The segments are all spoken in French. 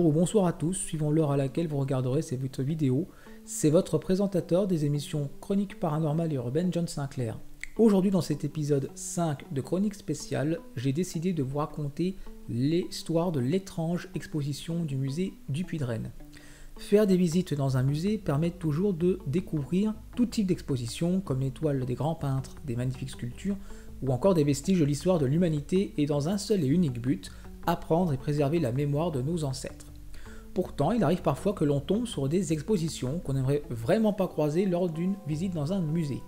bonjour ou bonsoir à tous, suivant l'heure à laquelle vous regarderez cette vidéo. C'est votre présentateur des émissions Chroniques paranormales et urbaines, John Sinclair. Aujourd'hui, dans cet épisode 5 de Chroniques spéciales, j'ai décidé de vous raconter l'histoire de l'étrange exposition du musée du Puy-de-Rennes. Faire des visites dans un musée permet toujours de découvrir tout type d'exposition, comme les toiles des grands peintres, des magnifiques sculptures, ou encore des vestiges de l'histoire de l'humanité, et dans un seul et unique but, apprendre et préserver la mémoire de nos ancêtres. Pourtant, il arrive parfois que l'on tombe sur des expositions qu'on n'aimerait vraiment pas croiser lors d'une visite dans un musée.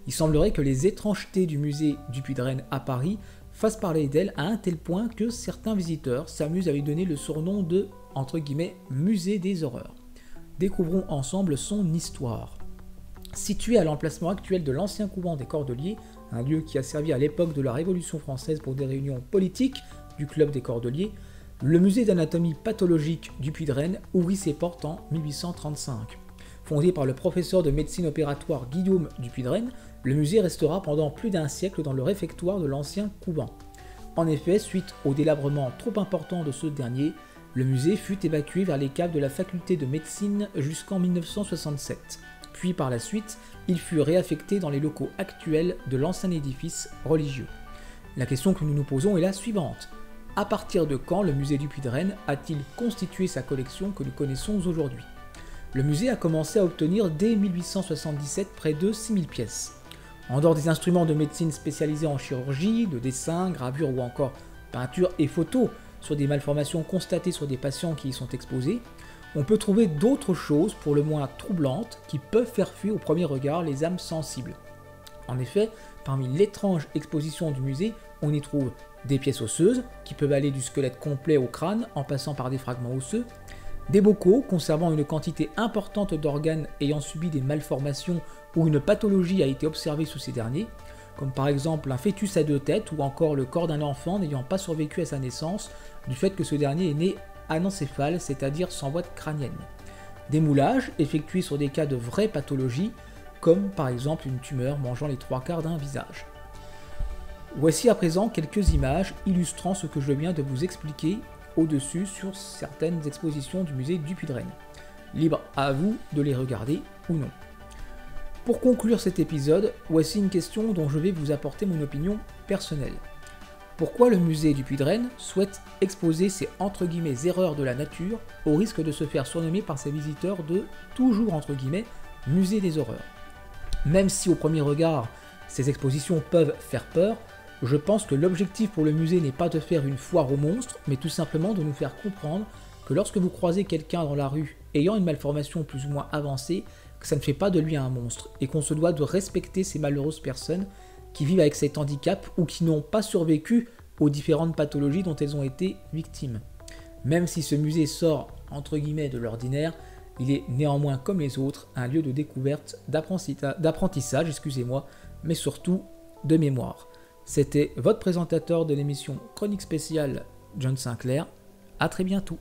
Il semblerait que les étrangetés du musée du Puy-de-Rennes à Paris fassent parler d'elles à un tel point que certains visiteurs s'amusent à lui donner le surnom de, entre guillemets, musée des horreurs. Découvrons ensemble son histoire. Situé à l'emplacement actuel de l'ancien couvent des Cordeliers, un lieu qui a servi à l'époque de la Révolution française pour des réunions politiques du club des Cordeliers, le musée d'anatomie pathologique du Puy-de-Rennes ouvrit ses portes en 1835. Fondé par le professeur de médecine opératoire Guillaume du Puy-de-Rennes, le musée restera pendant plus d'un siècle dans le réfectoire de l'ancien couvent. En effet, suite au délabrement trop important de ce dernier, le musée fut évacué vers les caves de la faculté de médecine jusqu'en 1967. Puis par la suite, il fut réaffecté dans les locaux actuels de l'ancien édifice religieux. La question que nous nous posons est la suivante. À partir de quand le musée du Puy-de-Rennes a-t-il constitué sa collection que nous connaissons aujourd'hui ? Le musée a commencé à obtenir dès 1877 près de 6000 pièces. En dehors des instruments de médecine spécialisés en chirurgie, de dessin, gravure ou encore peinture et photos sur des malformations constatées sur des patients qui y sont exposés, on peut trouver d'autres choses pour le moins troublantes qui peuvent faire fuir au premier regard les âmes sensibles. En effet, parmi l'étrange exposition du musée, on y trouve des pièces osseuses qui peuvent aller du squelette complet au crâne en passant par des fragments osseux, des bocaux conservant une quantité importante d'organes ayant subi des malformations ou une pathologie a été observée sous ces derniers, comme par exemple un fœtus à 2 têtes ou encore le corps d'un enfant n'ayant pas survécu à sa naissance du fait que ce dernier est né anencéphale, c'est-à-dire sans voie crânienne. Des moulages effectués sur des cas de vraies pathologies, comme par exemple une tumeur mangeant les 3/4 d'un visage. Voici à présent quelques images illustrant ce que je viens de vous expliquer au-dessus sur certaines expositions du musée du Puy-de-Rennes. Libre à vous de les regarder ou non. Pour conclure cet épisode, voici une question dont je vais vous apporter mon opinion personnelle. Pourquoi le musée du Puy-de-Rennes souhaite exposer ces entre guillemets erreurs de la nature au risque de se faire surnommer par ses visiteurs de toujours entre guillemets musée des horreurs ? Même si au premier regard ces expositions peuvent faire peur, je pense que l'objectif pour le musée n'est pas de faire une foire aux monstres, mais tout simplement de nous faire comprendre que lorsque vous croisez quelqu'un dans la rue ayant une malformation plus ou moins avancée, que ça ne fait pas de lui un monstre, et qu'on se doit de respecter ces malheureuses personnes qui vivent avec cet handicap ou qui n'ont pas survécu aux différentes pathologies dont elles ont été victimes. Même si ce musée sort entre guillemets de l'ordinaire, il est néanmoins comme les autres un lieu de découverte, d'apprentissage, mais surtout de mémoire. C'était votre présentateur de l'émission Chronique spéciale, John Sinclair. À très bientôt.